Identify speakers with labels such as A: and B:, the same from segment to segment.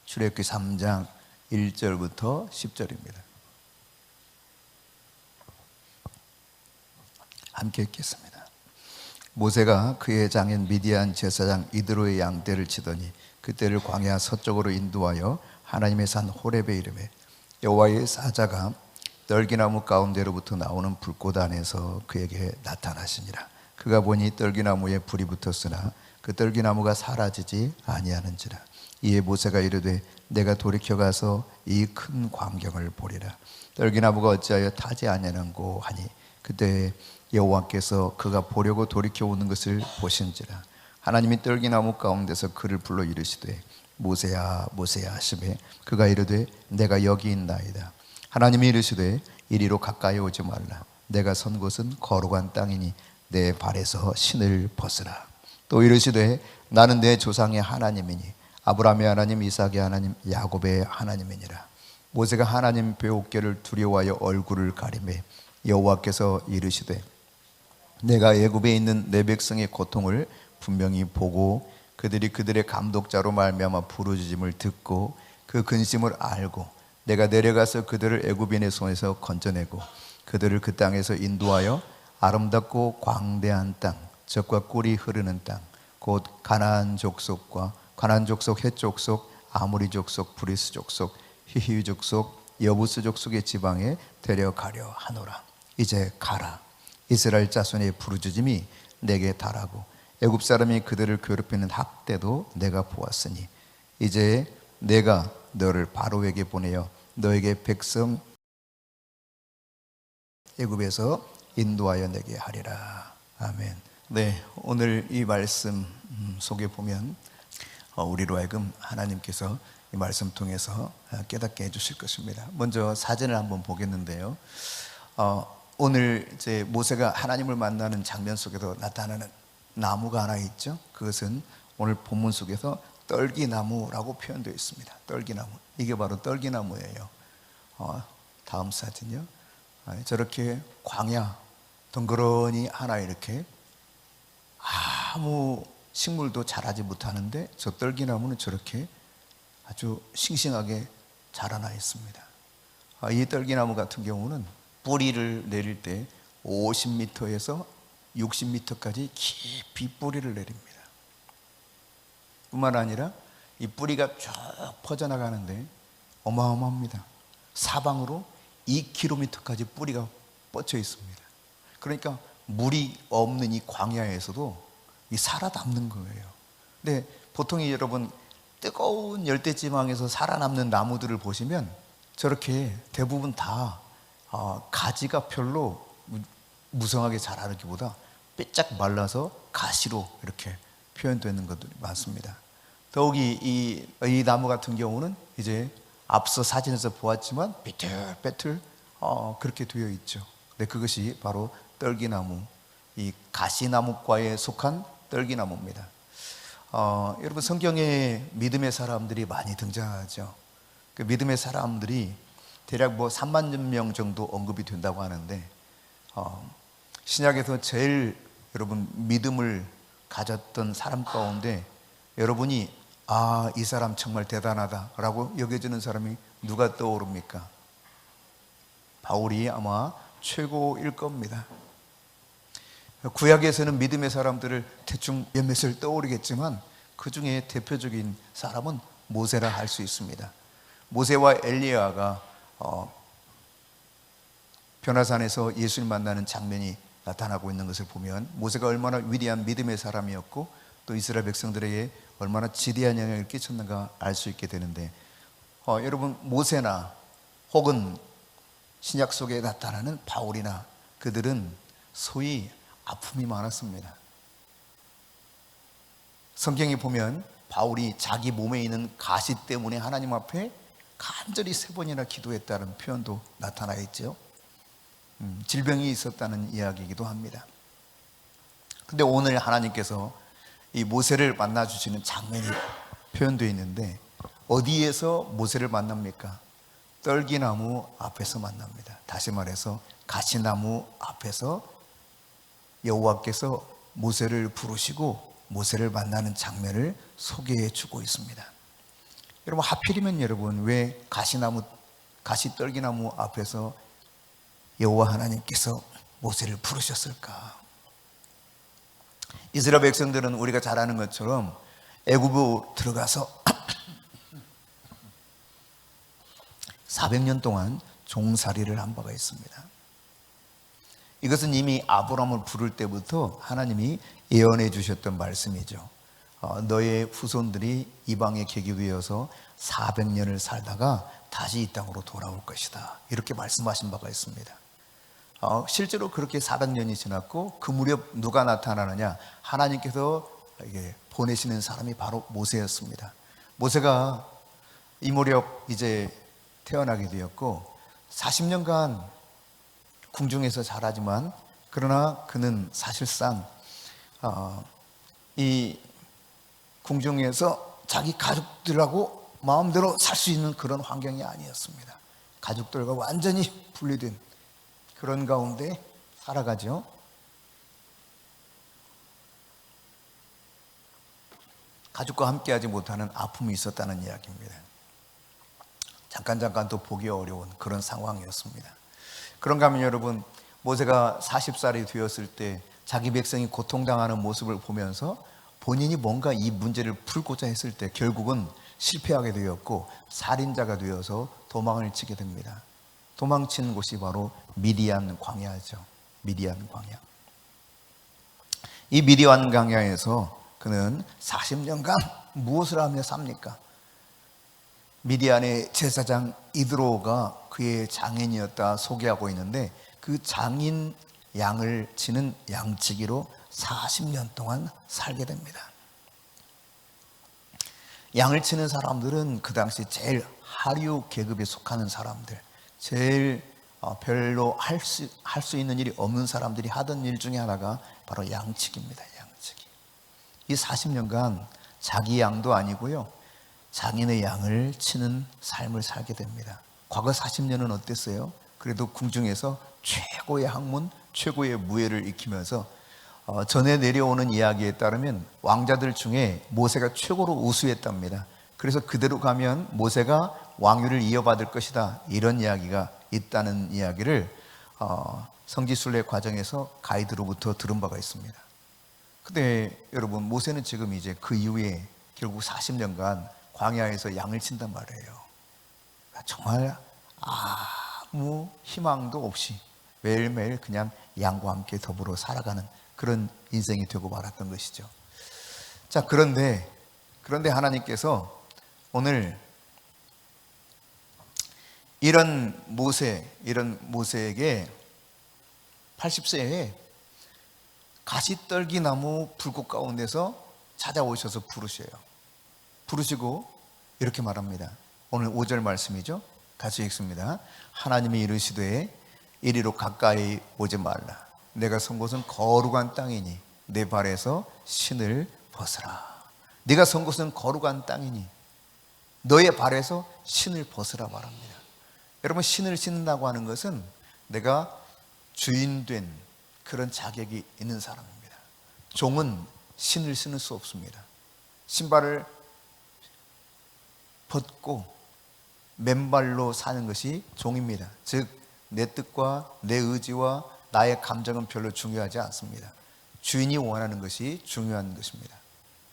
A: 출애굽기 3장 1절부터 10절입니다. 함께 읽겠습니다. 모세가 그의 장인 미디안 제사장 이드로의 양떼를 치더니 그떼를 광야 서쪽으로 인도하여 하나님의 산 호렙에 이르매 여호와의 사자가 떨기나무 가운데로부터 나오는 불꽃 안에서 그에게 나타나시니라. 그가 보니 떨기나무에 불이 붙었으나 그 떨기나무가 사라지지 아니하는지라. 이에 모세가 이르되 내가 돌이켜 가서 이 큰 광경을 보리라. 떨기나무가 어찌하여 타지 아니하는고 하니 그때 여호와께서 그가 보려고 돌이켜 오는 것을 보신지라. 하나님이 떨기나무 가운데서 그를 불러 이르시되 모세야 모세야 하시매 그가 이르되 내가 여기 있나이다. 하나님이 이르시되 이리로 가까이 오지 말라. 내가 선 곳은 거룩한 땅이니 내 발에서 신을 벗으라. 또 이르시되 나는 내 조상의 하나님이니 아브라함의 하나님 이삭의 하나님 야곱의 하나님이니라. 모세가 하나님 뵈옵기를 두려워하여 얼굴을 가리매 여호와께서 이르시되 내가 애굽에 있는 내 백성의 고통을 분명히 보고 그들이 그들의 감독자로 말미암아 부르짖음을 듣고 그 근심을 알고 내가 내려가서 그들을 애굽인의 손에서 건져내고 그들을 그 땅에서 인도하여 아름답고 광대한 땅, 젖과 꿀이 흐르는 땅, 곧 가나안 족속과 가나안 족속, 헷 족속, 아모리 족속, 브리스 족속, 히히 족속, 여부스 족속의 지방에 데려가려 하노라. 이제 가라. 이스라엘 자손의 부르짖음이 내게 달하고 애굽 사람이 그들을 괴롭히는 학대도 내가 보았으니 이제 내가 너를 바로에게 보내어 너에게 백성 애굽에서 인도하여 내게 하리라. 아멘. 네, 오늘 이 말씀 속에 보면 우리로 하여금 하나님께서 이 말씀 통해서 깨닫게 해주실 것입니다. 먼저 사진을 한번 보겠는데요. 오늘 이제 모세가 하나님을 만나는 장면 속에서 나타나는 나무가 하나 있죠. 그것은 오늘 본문 속에서 떨기나무라고 표현되어 있습니다. 떨기나무. 이게 바로 떨기나무예요. 다음 사진요. 저렇게 광야 덩그러니 하나 이렇게 아무 식물도 자라지 못하는데 저 떨기나무는 저렇게 아주 싱싱하게 자라나 있습니다. 이 떨기나무 같은 경우는 뿌리를 내릴 때 50m에서 60m까지 깊이 뿌리를 내립니다. 뿐만 아니라 이 뿌리가 쭉 퍼져나가는데 어마어마합니다. 사방으로 2km까지 뿌리가 뻗쳐 있습니다. 그러니까 물이 없는 이 광야에서도 이 살아남는 거예요. 근데 보통 여러분 뜨거운 열대지방에서 살아남는 나무들을 보시면 저렇게 대부분 다 가지가 별로 무성하게 자라기보다 빼짝 말라서 가시로 이렇게 표현되는 것들이 많습니다. 더욱이 이 나무 같은 경우는 이제 앞서 사진에서 보았지만 삐뚤빼뚤 그렇게 되어 있죠. 근데 그것이 바로 떨기나무, 이 가시나무과에 속한 떨기나무입니다. 여러분 성경에 믿음의 사람들이 많이 등장하죠. 그 믿음의 사람들이 대략 3만 명 정도 언급이 된다고 하는데 신약에서 제일 여러분 믿음을 가졌던 사람 가운데 여러분이 이 사람 정말 대단하다라고 여겨지는 사람이 누가 떠오릅니까? 바울이 아마 최고일 겁니다. 구약에서는 믿음의 사람들을 대충 몇몇을 떠오르겠지만 그 중에 대표적인 사람은 모세라 할 수 있습니다. 모세와 엘리야가 변화산에서 예수를 만나는 장면이 나타나고 있는 것을 보면 모세가 얼마나 위대한 믿음의 사람이었고 또 이스라엘 백성들에게 얼마나 지대한 영향을 끼쳤는가 알 수 있게 되는데 여러분 모세나 혹은 신약 속에 나타나는 바울이나 그들은 소위 아픔이 많았습니다. 성경에 보면 바울이 자기 몸에 있는 가시 때문에 하나님 앞에 간절히 3번이나 기도했다는 표현도 나타나 있죠. 질병이 있었다는 이야기이기도 합니다. 근데 오늘 하나님께서 이 모세를 만나 주시는 장면이 표현되어 있는데 어디에서 모세를 만납니까? 떨기나무 앞에서 만납니다. 다시 말해서 가시나무 앞에서 여호와께서 모세를 부르시고 모세를 만나는 장면을 소개해 주고 있습니다. 여러분, 하필이면 여러분 왜 가시떨기나무 앞에서 여호와 하나님께서 모세를 부르셨을까? 이스라엘 백성들은 우리가 잘 아는 것처럼 애굽으로 들어가서 400년 동안 종살이를 한 바가 있습니다. 이것은 이미 아브라함을 부를 때부터 하나님이 예언해 주셨던 말씀이죠. 너의 후손들이 이방의 객이 되어서 400년을 살다가 다시 이 땅으로 돌아올 것이다, 이렇게 말씀하신 바가 있습니다. 실제로 그렇게 400년이 지났고 그 무렵 누가 나타나느냐? 하나님께서 보내시는 사람이 바로 모세였습니다. 모세가 이 무렵 이제 태어나게 되었고 40년간 궁중에서 자라지만, 그러나 그는 사실상 이 궁중에서 자기 가족들하고 마음대로 살 수 있는 그런 환경이 아니었습니다. 가족들과 완전히 분리된 그런 가운데 살아가죠. 가족과 함께하지 못하는 아픔이 있었다는 이야기입니다. 잠깐 또 보기 어려운 그런 상황이었습니다. 그런가 하면 여러분, 모세가 40살이 되었을 때 자기 백성이 고통당하는 모습을 보면서 본인이 뭔가 이 문제를 풀고자 했을 때 결국은 실패하게 되었고 살인자가 되어서 도망을 치게 됩니다. 도망친 곳이 바로 미디안 광야죠. 미디안 광야. 이 미디안 광야에서 그는 40년간 무엇을 하며 삽니까? 미디안의 제사장 이드로가 그의 장인이었다 소개하고 있는데, 그 장인 양을 치는 양치기로 40년 동안 살게 됩니다. 양을 치는 사람들은 그 당시 제일 하류 계급에 속하는 사람들, 제일 별로 할 수 있는 일이 없는 사람들이 하던 일 중에 하나가 바로 양치기입니다. 양치기. 이 40년간 자기 양도 아니고요, 장인의 양을 치는 삶을 살게 됩니다. 과거 40년은 어땠어요? 그래도 궁중에서 최고의 학문, 최고의 무예를 익히면서 전에 내려오는 이야기에 따르면 왕자들 중에 모세가 최고로 우수했답니다. 그래서 그대로 가면 모세가 왕위를 이어받을 것이다, 이런 이야기가 있다는 이야기를 성지순례 과정에서 가이드로부터 들은 바가 있습니다. 근데 여러분, 모세는 지금 이제 그 이후에 결국 40년간 광야에서 양을 친단 말이에요. 정말 아무 희망도 없이 매일매일 그냥 양과 함께 더불어 살아가는 그런 인생이 되고 말았던 것이죠. 자, 그런데 하나님께서 오늘 이런 모세에게 80세에 가시떨기 나무 불꽃 가운데서 찾아오셔서 부르시고 이렇게 말합니다. 오늘 5절 말씀이죠. 같이 읽습니다. 하나님이 이르시되 이리로 가까이 오지 말라. 내가 선 곳은 거룩한 땅이니 내 발에서 신을 벗으라. 네가 선 곳은 거룩한 땅이니 너의 발에서 신을 벗으라 말합니다. 여러분, 신을 신는다고 하는 것은 내가 주인된 그런 자격이 있는 사람입니다. 종은 신을 신을 수 없습니다. 신발을 벗고 맨발로 사는 것이 종입니다. 즉, 내 뜻과 내 의지와 나의 감정은 별로 중요하지 않습니다. 주인이 원하는 것이 중요한 것입니다.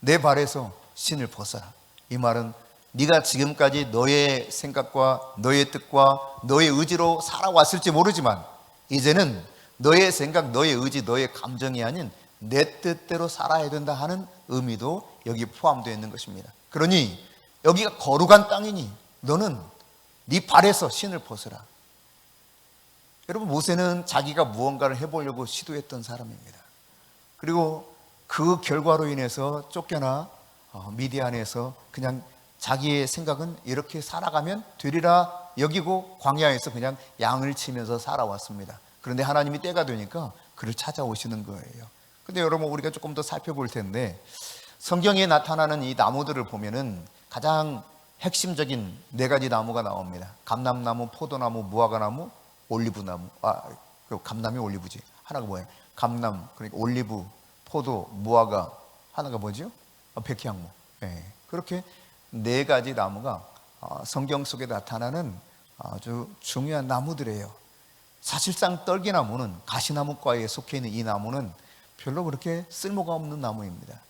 A: 내 발에서 신을 벗어라. 이 말은 네가 지금까지 너의 생각과 너의 뜻과 너의 의지로 살아왔을지 모르지만 이제는 너의 생각, 너의 의지, 너의 감정이 아닌 내 뜻대로 살아야 된다 하는 의미도 여기 포함되어 있는 것입니다. 그러니 여기가 거룩한 땅이니 너는 네 발에서 신을 벗으라. 여러분, 모세는 자기가 무언가를 해보려고 시도했던 사람입니다. 그리고 그 결과로 인해서 쫓겨나 미디안에서 그냥 자기의 생각은 이렇게 살아가면 되리라 여기고 광야에서 그냥 양을 치면서 살아왔습니다. 그런데 하나님이 때가 되니까 그를 찾아오시는 거예요. 근데 여러분, 우리가 조금 더 살펴볼 텐데 성경에 나타나는 이 나무들을 보면은 가장 핵심적인 4가지 나무가 나옵니다. 감람나무, 포도나무, 무화과나무, 올리브나무. 감람이 올리브지. 하나가 뭐예요? 감람, 그러니까 올리브, 포도, 무화과. 하나가 뭐죠? 백향목. 네. 그렇게 네 가지 나무가 성경 속에 나타나는 아주 중요한 나무들이에요. 사실상 떨기나무는 가시나무과에 속해 있는 이 나무는 별로 그렇게 쓸모가 없는 나무입니다.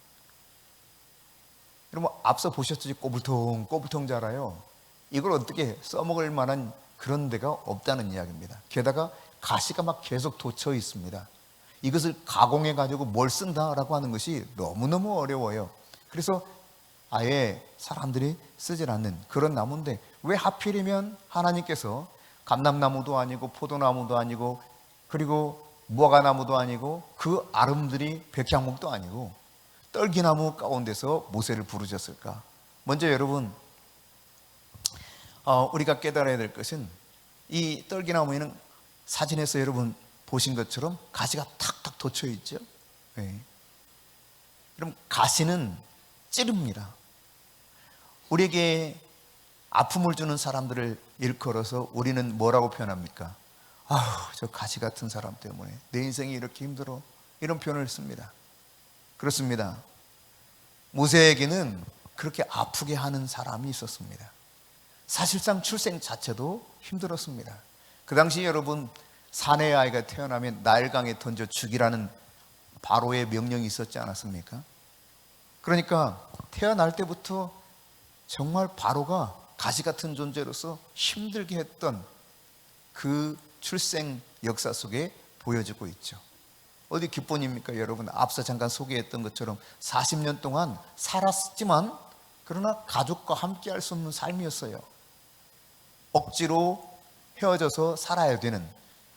A: 여러분 앞서 보셨듯이 꼬불통꼬불통 자라요. 이걸 어떻게 써먹을 만한 그런 데가 없다는 이야기입니다. 게다가 가시가 막 계속 돋쳐 있습니다. 이것을 가공해 가지고 뭘 쓴다라고 하는 것이 너무너무 어려워요. 그래서 아예 사람들이 쓰질 않는 그런 나무인데, 왜 하필이면 하나님께서 감람나무도 아니고 포도나무도 아니고 그리고 무화과나무도 아니고 그 아름드리 백향목도 아니고 떨기나무 가운데서 모세를 부르셨을까? 먼저 여러분 우리가 깨달아야 될 것은, 이 떨기나무에는 사진에서 여러분 보신 것처럼 가시가 탁탁 돋쳐 있죠. 네. 그럼 가시는 찌릅니다. 우리에게 아픔을 주는 사람들을 일컬어서 우리는 뭐라고 표현합니까? 아우, 저 가시 같은 사람 때문에 내 인생이 이렇게 힘들어, 이런 표현을 씁니다. 그렇습니다. 모세에게는 그렇게 아프게 하는 사람이 있었습니다. 사실상 출생 자체도 힘들었습니다. 그 당시 여러분, 사내의 아이가 태어나면 나일강에 던져 죽이라는 바로의 명령이 있었지 않았습니까? 그러니까 태어날 때부터 정말 바로가 가시 같은 존재로서 힘들게 했던 그 출생 역사 속에 보여지고 있죠. 어디 기본입니까? 여러분 앞서 잠깐 소개했던 것처럼 40년 동안 살았지만 그러나 가족과 함께 할 수 없는 삶이었어요. 억지로 헤어져서 살아야 되는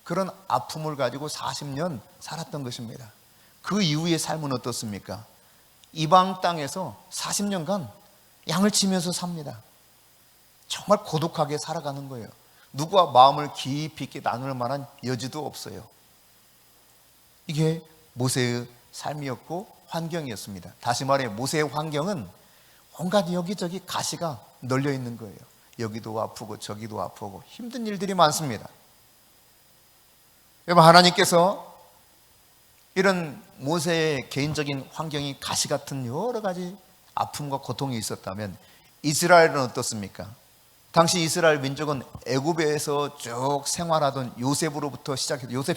A: 그런 아픔을 가지고 40년 살았던 것입니다. 그 이후의 삶은 어떻습니까? 이방 땅에서 40년간 양을 치면서 삽니다. 정말 고독하게 살아가는 거예요. 누구와 마음을 깊이 있게 나눌 만한 여지도 없어요. 이게 모세의 삶이었고 환경이었습니다. 다시 말해 모세의 환경은 온갖 여기저기 가시가 널려 있는 거예요. 여기도 아프고 저기도 아프고 힘든 일들이 많습니다. 여러분, 하나님께서 이런 모세의 개인적인 환경이 가시 같은 여러 가지 아픔과 고통이 있었다면 이스라엘은 어떻습니까? 당시 이스라엘 민족은 애굽에서 쭉 생활하던 요셉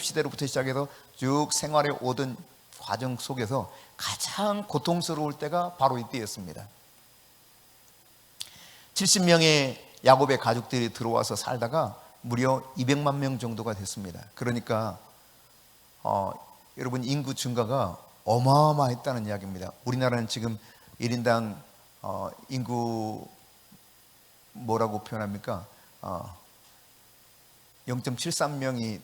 A: 시대로부터 시작해서 쭉 생활해 오던 과정 속에서 가장 고통스러울 때가 바로 이때였습니다. 70명의 야곱의 가족들이 들어와서 살다가 무려 200만 명 정도가 됐습니다. 그러니까 여러분 인구 증가가 어마어마했다는 이야기입니다. 우리나라는 지금 1인당 인구 뭐라고 표현합니까? 0.73명이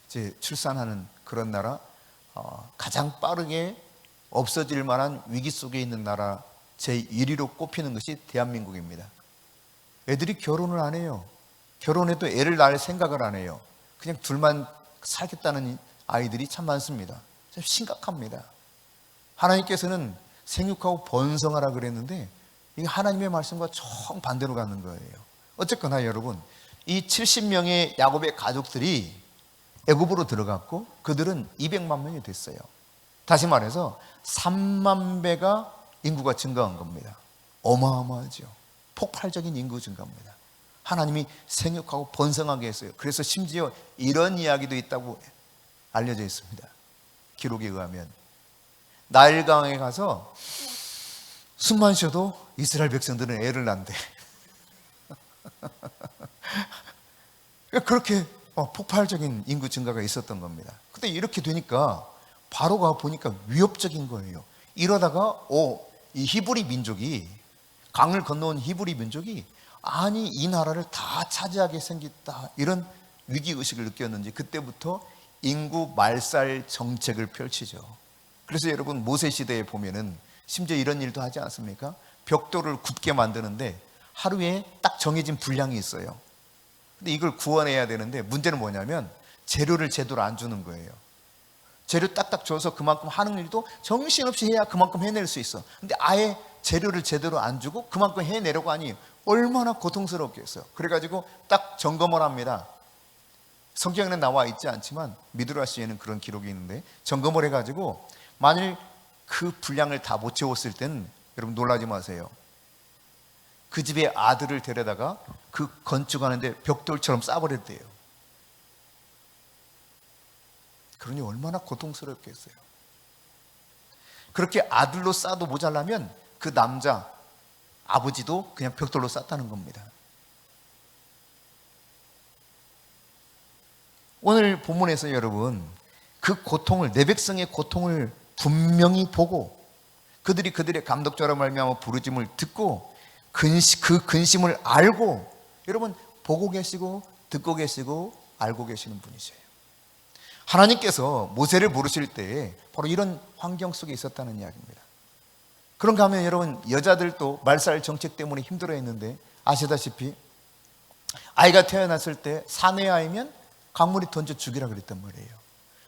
A: 이제 출산하는 그런 나라, 가장 빠르게 없어질 만한 위기 속에 있는 나라 제1위로 꼽히는 것이 대한민국입니다. 애들이 결혼을 안 해요. 결혼해도 애를 낳을 생각을 안 해요. 그냥 둘만 살겠다는 아이들이 참 많습니다. 참 심각합니다. 하나님께서는 생육하고 번성하라 그랬는데 이게 하나님의 말씀과 정반대로 가는 거예요. 어쨌거나 여러분, 이 70명의 야곱의 가족들이 애굽으로 들어갔고 그들은 200만 명이 됐어요. 다시 말해서 3만 배가 인구가 증가한 겁니다. 어마어마하죠. 폭발적인 인구 증가입니다. 하나님이 생육하고 번성하게 했어요. 그래서 심지어 이런 이야기도 있다고 알려져 있습니다. 기록에 의하면 나일강에 가서 숨만 쉬어도 이스라엘 백성들은 애를 낳는데 그렇게 폭발적인 인구 증가가 있었던 겁니다. 근데 이렇게 되니까 바로가 보니까 위협적인 거예요. 이러다가 이 히브리 민족이, 강을 건너온 히브리 민족이 아니 이 나라를 다 차지하게 생겼다, 이런 위기의식을 느꼈는지 그때부터 인구 말살 정책을 펼치죠. 그래서 여러분 모세 시대에 보면은 심지어 이런 일도 하지 않습니까? 벽돌을 굽게 만드는데 하루에 딱 정해진 분량이 있어요. 근데 이걸 구원해야 되는데 문제는 뭐냐면 재료를 제대로 안 주는 거예요. 재료 딱딱 줘서 그만큼 하는 일도 정신없이 해야 그만큼 해낼 수 있어. 근데 아예 재료를 제대로 안 주고 그만큼 해내려고 하니 얼마나 고통스럽겠어요. 그래가지고 딱 점검을 합니다. 성경에는 나와 있지 않지만 미드라시에는 그런 기록이 있는데 점검을 해가지고 만일 그 분량을 다 못 채웠을 때는 여러분 놀라지 마세요. 그 집의 아들을 데려다가 그 건축하는데 벽돌처럼 쌓아버렸대요. 그러니 얼마나 고통스럽겠어요. 그렇게 아들로 쌓아도 모자라면 그 남자 아버지도 그냥 벽돌로 쌓았다는 겁니다. 오늘 본문에서 여러분 그 고통을, 내 백성의 고통을 분명히 보고 그들의 감독자로 말미암아 부르짐을 듣고 그 근심을 알고, 여러분 보고 계시고 듣고 계시고 알고 계시는 분이세요. 하나님께서 모세를 부르실 때 바로 이런 환경 속에 있었다는 이야기입니다. 그런가 하면 여러분, 여자들도 말살 정책 때문에 힘들어했는데 아시다시피 아이가 태어났을 때 사내 아이면 강물에 던져 죽이라 그랬단 말이에요.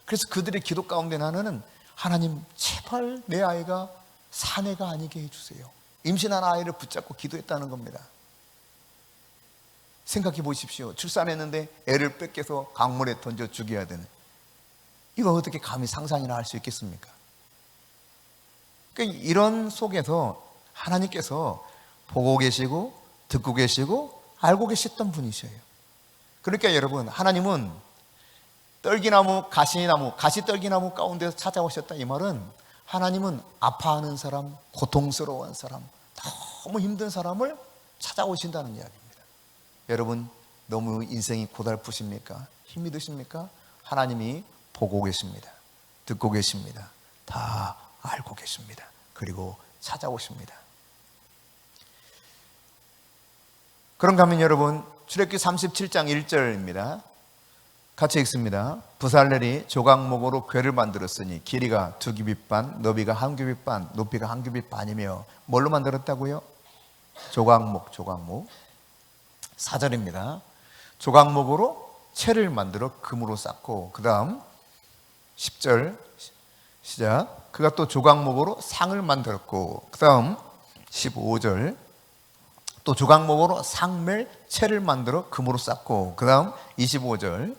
A: 그래서 그들의 기도 가운데 하나는, 하나님 제발 내 아이가 사내가 아니게 해주세요. 임신한 아이를 붙잡고 기도했다는 겁니다. 생각해 보십시오. 출산했는데 애를 뺏겨서 강물에 던져 죽여야 되는, 이거 어떻게 감히 상상이나 할 수 있겠습니까? 그러니까 이런 속에서 하나님께서 보고 계시고 듣고 계시고 알고 계셨던 분이셔요. 그러니까 여러분, 하나님은 떨기나무, 가시나무, 가시떨기나무 가운데서 찾아오셨다, 이 말은 하나님은 아파하는 사람, 고통스러운 사람, 너무 힘든 사람을 찾아오신다는 이야기입니다. 여러분, 너무 인생이 고달프십니까? 힘이 드십니까? 하나님이 보고 계십니다. 듣고 계십니다. 다 알고 계십니다. 그리고 찾아오십니다. 그런가 하면 여러분, 출애굽기 37장 1절입니다. 같이 읽습니다. 부살렐이 조각목으로 궤를 만들었으니 길이가 2규빗 반, 너비가 1규빗 반, 높이가 1규빗 반이며 뭘로 만들었다고요? 조각목. 4절입니다. 조각목으로 채를 만들어 금으로 쌓고, 그 다음 10절 시작. 그가 또 조각목으로 상을 만들었고, 그 다음 15절 또 조각목으로 상멜 채를 만들어 금으로 쌓고, 그 다음 25절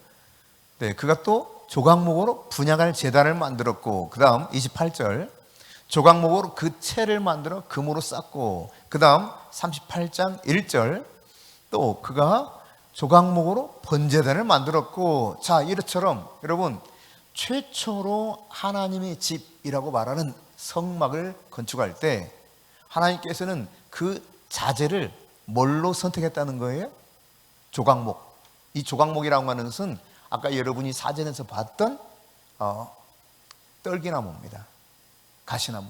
A: 그가 또 조각목으로 분향할 제단을 만들었고, 그 다음 28절 조각목으로 그 채를 만들어 금으로 쌓고, 그 다음 38장 1절 또 그가 조각목으로 번제단을 만들었고. 자, 이처럼 여러분, 최초로 하나님의 집이라고 말하는 성막을 건축할 때 하나님께서는 그 자재를 뭘로 선택했다는 거예요? 조각목. 이 조각목이라고 하는 것은 아까 여러분이 사진에서 봤던 떨기나무입니다. 가시나무.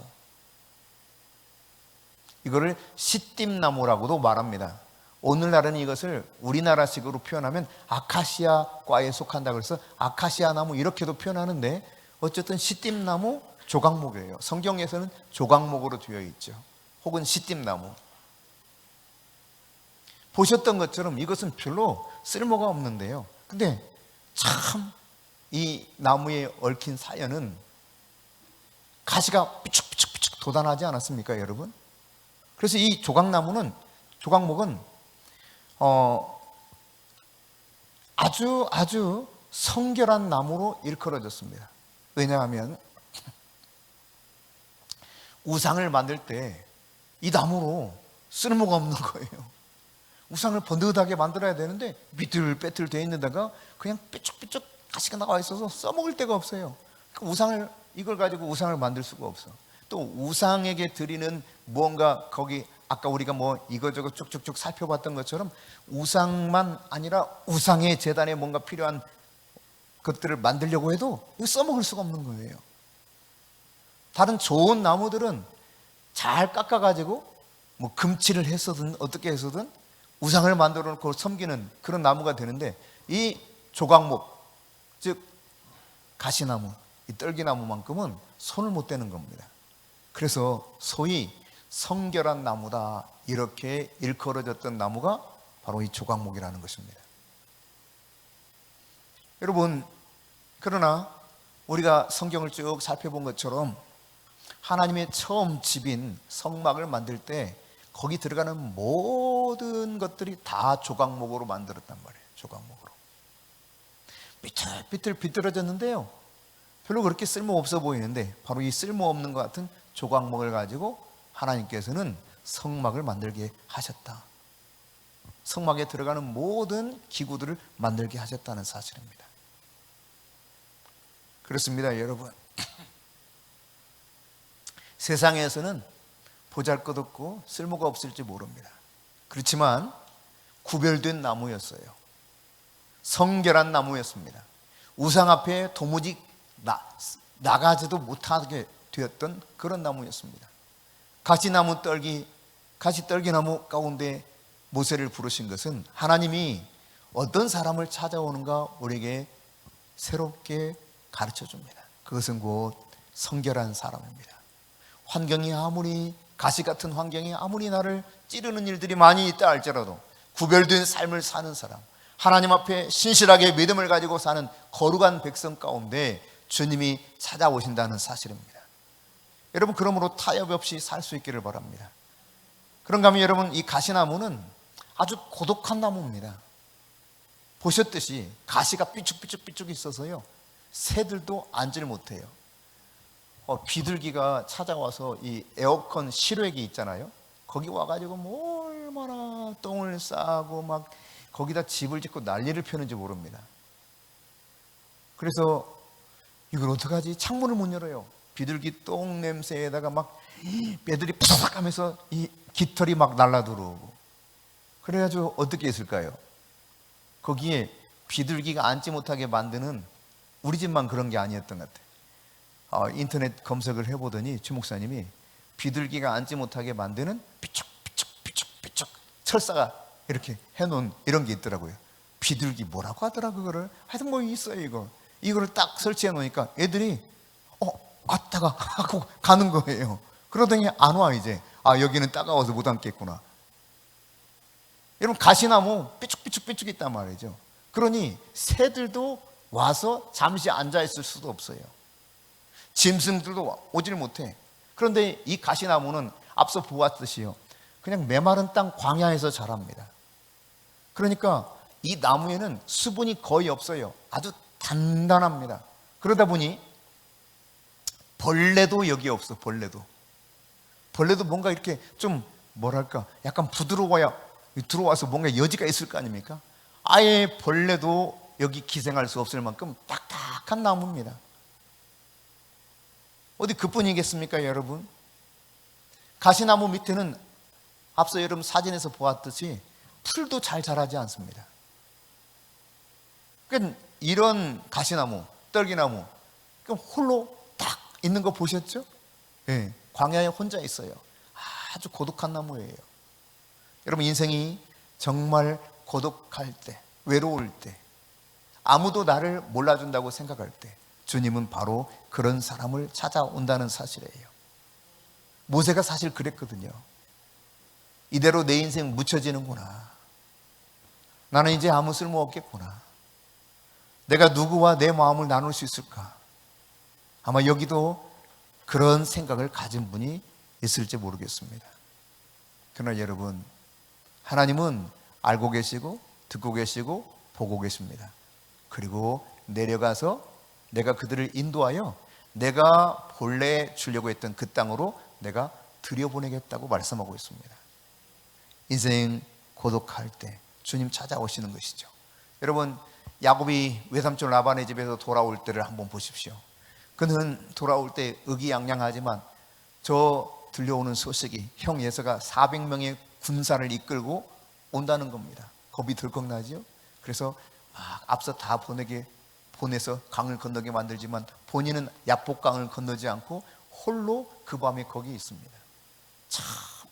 A: 이거를 시띠나무라고도 말합니다. 오늘날은 이것을 우리나라식으로 표현하면 아카시아과에 속한다고 해서 아카시아 나무 이렇게도 표현하는데, 어쨌든 시띠나무, 조각목이에요. 성경에서는 조각목으로 되어 있죠. 혹은 시띠나무. 보셨던 것처럼 이것은 별로 쓸모가 없는데요. 근데 참 이 나무에 얽힌 사연은 가시가 삐죽삐죽 돋아나지 않았습니까, 여러분? 그래서 이 조각목은 아주 성결한 나무로 일컬어졌습니다. 왜냐하면 우상을 만들 때 이 나무로 쓸모가 없는 거예요. 우상을 번듯하게 만들어야 되는데 비틀빼틀 되어 있는 데가 그냥 삐죽삐죽 가시가 나와 있어서 써먹을 데가 없어요. 이걸 가지고 우상을 만들 수가 없어. 또 우상에게 드리는 무언가, 거기 아까 우리가 뭐 이거저거 쭉쭉쭉 살펴봤던 것처럼 우상만 아니라 우상의 제단에 뭔가 필요한 것들을 만들려고 해도 이거 써먹을 수가 없는 거예요. 다른 좋은 나무들은 잘 깎아가지고 뭐 금칠을 했어든 어떻게 해서든 우상을 만들어 놓고 섬기는 그런 나무가 되는데, 이 조각목, 즉 가시나무, 이 떨기나무만큼은 손을 못 대는 겁니다. 그래서 소위 성결한 나무다 이렇게 일컬어졌던 나무가 바로 이 조각목이라는 것입니다. 여러분, 그러나 우리가 성경을 쭉 살펴본 것처럼 하나님의 처음 집인 성막을 만들 때 거기 들어가는 모든 것들이 다 조각목으로 만들었단 말이에요. 조각목으로 삐뚤삐뚤 비뚤어졌는데요, 별로 그렇게 쓸모없어 보이는데 바로 이 쓸모없는 것 같은 조각목을 가지고 하나님께서는 성막을 만들게 하셨다. 성막에 들어가는 모든 기구들을 만들게 하셨다는 사실입니다. 그렇습니다, 여러분. 세상에서는 보잘것없고 쓸모가 없을지 모릅니다. 그렇지만 구별된 나무였어요. 성결한 나무였습니다. 우상 앞에 도무지 나가지도 못하게 되었던 그런 나무였습니다. 가시떨기나무 가운데 모세를 부르신 것은 하나님이 어떤 사람을 찾아오는가 우리에게 새롭게 가르쳐 줍니다. 그것은 곧 성결한 사람입니다. 환경이 아무리 가시 같은 환경이 아무리 나를 찌르는 일들이 많이 있다 할지라도 구별된 삶을 사는 사람, 하나님 앞에 신실하게 믿음을 가지고 사는 거룩한 백성 가운데 주님이 찾아오신다는 사실입니다. 여러분, 그러므로 타협 없이 살 수 있기를 바랍니다. 그런가 하면 여러분, 이 가시나무는 아주 고독한 나무입니다. 보셨듯이 가시가 삐쭉삐쭉 있어서요, 새들도 앉질 못해요. 비둘기가 찾아와서 이 에어컨 실외기 있잖아요. 거기 와가지고 뭐 얼마나 똥을 싸고 막 거기다 집을 짓고 난리를 펴는지 모릅니다. 그래서 이걸 어떡하지? 창문을 못 열어요. 비둘기 똥 냄새에다가 막 빼들이 푸삭 하면서 이 깃털이 막 날라 들어오고. 그래가지고 어떻게 했을까요? 거기에 비둘기가 앉지 못하게 만드는, 우리 집만 그런 게 아니었던 것 같아요. 인터넷 검색을 해보더니 주 목사님이 비둘기가 앉지 못하게 만드는 삐쭉 철사가 이렇게 해놓은 이런 게 있더라고요. 비둘기 뭐라고 하더라 그거를. 하여튼 뭐 있어요. 이거를 딱 설치해 놓으니까 애들이 왔다가 하고 가는 거예요. 그러더니 안 와 이제. 여기는 따가워서 못 앉겠구나. 여러분, 가시나무 삐쭉 있단 말이죠. 그러니 새들도 와서 잠시 앉아 있을 수도 없어요. 짐승들도 오질 못해. 그런데 이 가시나무는 앞서 보았듯이요, 그냥 메마른 땅 광야에서 자랍니다. 그러니까 이 나무에는 수분이 거의 없어요. 아주 단단합니다. 그러다 보니 벌레도 여기 없어. 벌레도 뭔가 이렇게 좀 뭐랄까 약간 부드러워야 들어와서 뭔가 여지가 있을 거 아닙니까? 아예 벌레도 여기 기생할 수 없을 만큼 딱딱한 나무입니다. 어디 그뿐이겠습니까, 여러분? 가시나무 밑에는 앞서 여러분 사진에서 보았듯이 풀도 잘 자라지 않습니다. 그러니까 이런 가시나무, 떨기나무 홀로 딱 있는 거 보셨죠? 네, 광야에 혼자 있어요. 아주 고독한 나무예요. 여러분, 인생이 정말 고독할 때, 외로울 때, 아무도 나를 몰라준다고 생각할 때 주님은 바로 그런 사람을 찾아온다는 사실이에요. 모세가 사실 그랬거든요. 이대로 내 인생 묻혀지는구나. 나는 이제 아무 쓸모 없겠구나. 내가 누구와 내 마음을 나눌 수 있을까? 아마 여기도 그런 생각을 가진 분이 있을지 모르겠습니다. 그러나 여러분, 하나님은 알고 계시고 듣고 계시고 보고 계십니다. 그리고 내려가서 내가 그들을 인도하여 내가 본래 주려고 했던 그 땅으로 내가 들여보내겠다고 말씀하고 있습니다. 인생 고독할 때 주님 찾아오시는 것이죠. 여러분, 야곱이 외삼촌 라반의 집에서 돌아올 때를 한번 보십시오. 그는 돌아올 때 의기양양하지만 저 들려오는 소식이 형 예서가 400명의 군사를 이끌고 온다는 겁니다. 겁이 덜컥나죠. 그래서 막 앞서 다 보내서 강을 건너게 만들지만 본인은 야복강을 건너지 않고 홀로 그 밤에 거기 있습니다. 참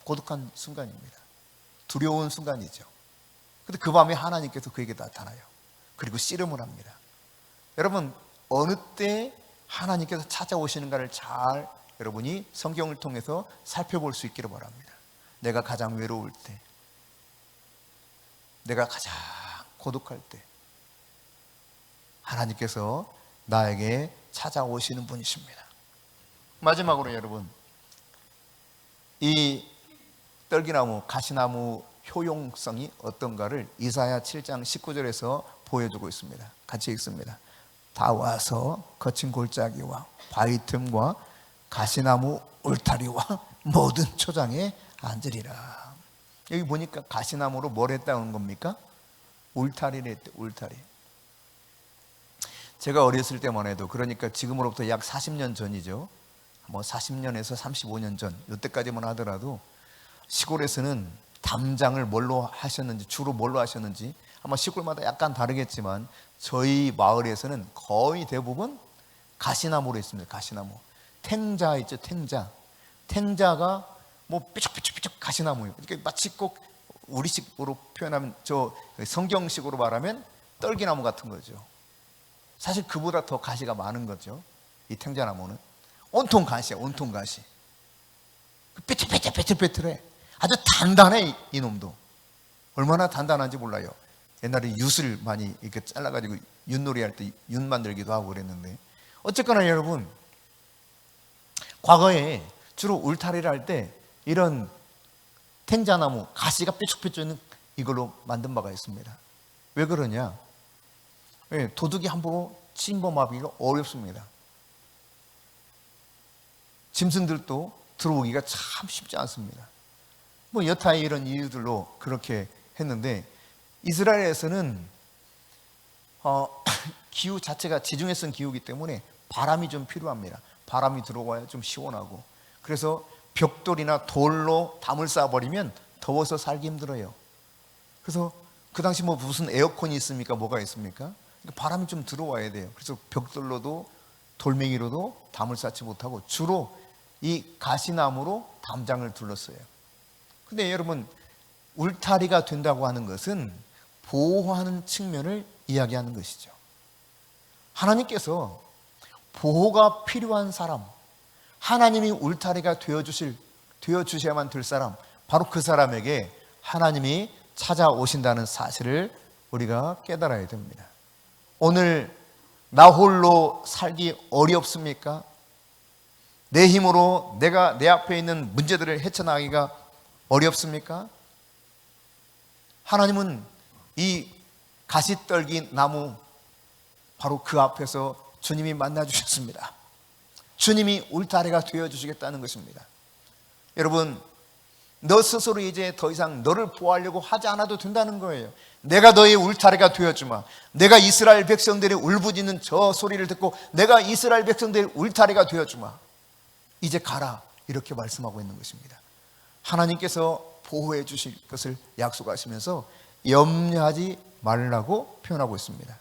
A: 고독한 순간입니다. 두려운 순간이죠. 근데 그 밤에 하나님께서 그에게 나타나요. 그리고 씨름을 합니다. 여러분, 어느 때 하나님께서 찾아오시는가를 잘 여러분이 성경을 통해서 살펴볼 수 있기를 바랍니다. 내가 가장 외로울 때, 내가 가장 고독할 때 하나님께서 나에게 찾아오시는 분이십니다. 마지막으로 여러분, 이 떨기나무, 가시나무 효용성이 어떤가를 이사야 7장 19절에서 보여주고 있습니다. 같이 읽습니다. 다 와서 거친 골짜기와 바위 틈과 가시나무 울타리와 모든 초장에 앉으리라. 여기 보니까 가시나무로 뭘 했다는 겁니까? 울타리를 했대. 울타리. 제가 어렸을 때만 해도, 그러니까 지금으로부터 약 40년 전이죠. 뭐 40년에서 35년 전, 이때까지만 하더라도 시골에서는 담장을 뭘로 하셨는지, 주로 뭘로 하셨는지 아마 시골마다 약간 다르겠지만 저희 마을에서는 거의 대부분 가시나무로 했습니다. 가시나무. 탱자 있죠, 탱자. 탱자가 뭐 삐죽삐죽삐죽 가시나무예요. 그러니까 마치 꼭 우리식으로 표현하면, 저 성경식으로 말하면 떨기나무 같은 거죠. 사실 그보다 더 가시가 많은 거죠. 이 탱자나무는 온통 가시야, 온통 가시. 삐뚤삐뚤삐뚤삐뚤해. 아주 단단해, 이놈도. 얼마나 단단한지 몰라요. 옛날에 윷을 많이 이렇게 잘라가지고 윷놀이 할 때 윷 만들기도 하고 그랬는데, 어쨌거나 여러분, 과거에 주로 울타리를 할 때 이런 탱자나무, 가시가 삐죽삐죽 있는 이걸로 만든 바가 있습니다. 왜 그러냐? 도둑이 함부로 침범하기가 어렵습니다. 짐승들도 들어오기가 참 쉽지 않습니다. 뭐 여타의 이런 이유들로 그렇게 했는데, 이스라엘에서는 기후 자체가 지중해성 기후이기 때문에 바람이 좀 필요합니다. 바람이 들어와야 좀 시원하고, 그래서 벽돌이나 돌로 담을 쌓아버리면 더워서 살기 힘들어요. 그래서 그 당시 뭐 무슨 에어컨이 있습니까? 뭐가 있습니까? 바람이 좀 들어와야 돼요. 그래서 벽돌로도 돌멩이로도 담을 쌓지 못하고 주로 이 가시나무로 담장을 둘렀어요. 근데 여러분, 울타리가 된다고 하는 것은 보호하는 측면을 이야기하는 것이죠. 하나님께서 보호가 필요한 사람, 하나님이 울타리가 되어주셔야만 될 사람, 바로 그 사람에게 하나님이 찾아오신다는 사실을 우리가 깨달아야 됩니다. 오늘 나 홀로 살기 어렵습니까? 내 힘으로 내가 내 앞에 있는 문제들을 헤쳐나가기가 어렵습니까? 하나님은 이 가시떨기 나무, 바로 그 앞에서 주님이 만나 주셨습니다. 주님이 울타리가 되어주시겠다는 것입니다. 여러분, 너 스스로 이제 더 이상 너를 보호하려고 하지 않아도 된다는 거예요. 내가 너의 울타리가 되어주마. 내가 이스라엘 백성들의 울부짖는 저 소리를 듣고 내가 이스라엘 백성들의 울타리가 되어주마. 이제 가라, 이렇게 말씀하고 있는 것입니다. 하나님께서 보호해 주실 것을 약속하시면서 염려하지 말라고 표현하고 있습니다.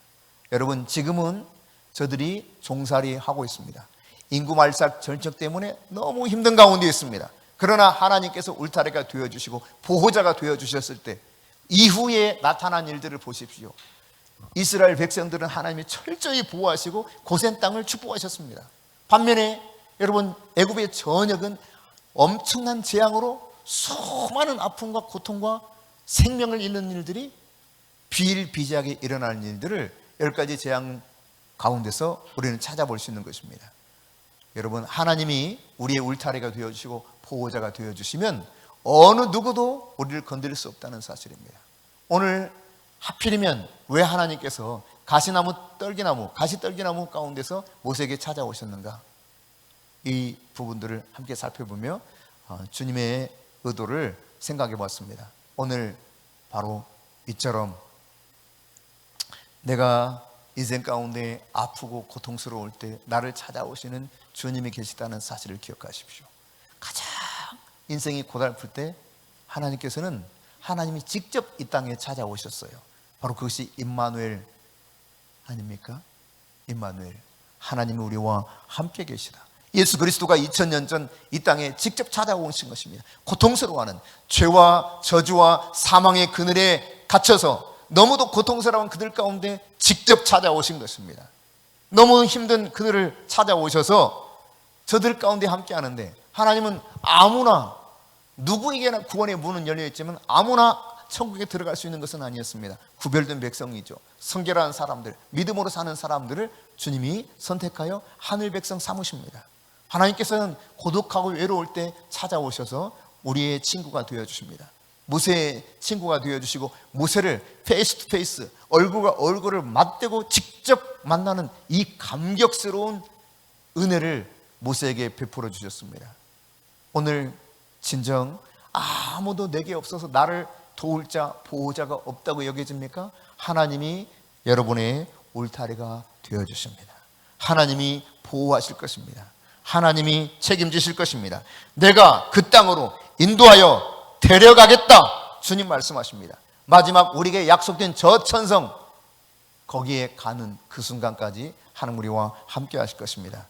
A: 여러분, 지금은 저들이 종살이 하고 있습니다. 인구 말삭 전적 때문에 너무 힘든 가운데 있습니다. 그러나 하나님께서 울타리가 되어주시고 보호자가 되어주셨을 때 이후에 나타난 일들을 보십시오. 이스라엘 백성들은 하나님이 철저히 보호하시고 고센 땅을 축복하셨습니다. 반면에 여러분, 애굽의 전역은 엄청난 재앙으로 수많은 아픔과 고통과 생명을 잃는 일들이 비일비재하게 일어나는 일들을 10가지 재앙 가운데서 우리는 찾아볼 수 있는 것입니다. 여러분, 하나님이 우리의 울타리가 되어주시고 보호자가 되어주시면 어느 누구도 우리를 건드릴 수 없다는 사실입니다. 오늘 하필이면 왜 하나님께서 가시나무, 떨기나무, 가시떨기나무 가운데서 모세에게 찾아오셨는가? 이 부분들을 함께 살펴보며 주님의 의도를 생각해 봤습니다. 오늘 바로 이처럼 내가 인생 가운데 아프고 고통스러울 때 나를 찾아오시는 주님이 계시다는 사실을 기억하십시오. 가장 인생이 고달플 때 하나님께서는 하나님이 직접 이 땅에 찾아오셨어요. 바로 그것이 임마누엘 아닙니까? 임마누엘, 하나님이 우리와 함께 계시다. 예수 그리스도가 2000년 전 이 땅에 직접 찾아오신 것입니다. 고통스러워하는 죄와 저주와 사망의 그늘에 갇혀서 너무도 고통스러운 그들 가운데 직접 찾아오신 것입니다. 너무 힘든 그들을 찾아오셔서 저들 가운데 함께 하는데, 하나님은 아무나 누구에게나 구원의 문은 열려있지만 아무나 천국에 들어갈 수 있는 것은 아니었습니다. 구별된 백성이죠. 성결한 사람들, 믿음으로 사는 사람들을 주님이 선택하여 하늘 백성 삼으십니다. 하나님께서는 고독하고 외로울 때 찾아오셔서 우리의 친구가 되어주십니다. 모세의 친구가 되어주시고 모세를 페이스 투 페이스, 얼굴과 얼굴을 맞대고 직접 만나는 이 감격스러운 은혜를 모세에게 베풀어 주셨습니다. 오늘 진정 아무도 내게 없어서 나를 도울 자, 보호자가 없다고 여겨집니까? 하나님이 여러분의 울타리가 되어주십니다. 하나님이 보호하실 것입니다. 하나님이 책임지실 것입니다. 내가 그 땅으로 인도하여 데려가겠다, 주님 말씀하십니다. 마지막 우리에게 약속된 저 천성, 거기에 가는 그 순간까지 하나님 우리와 함께 하실 것입니다.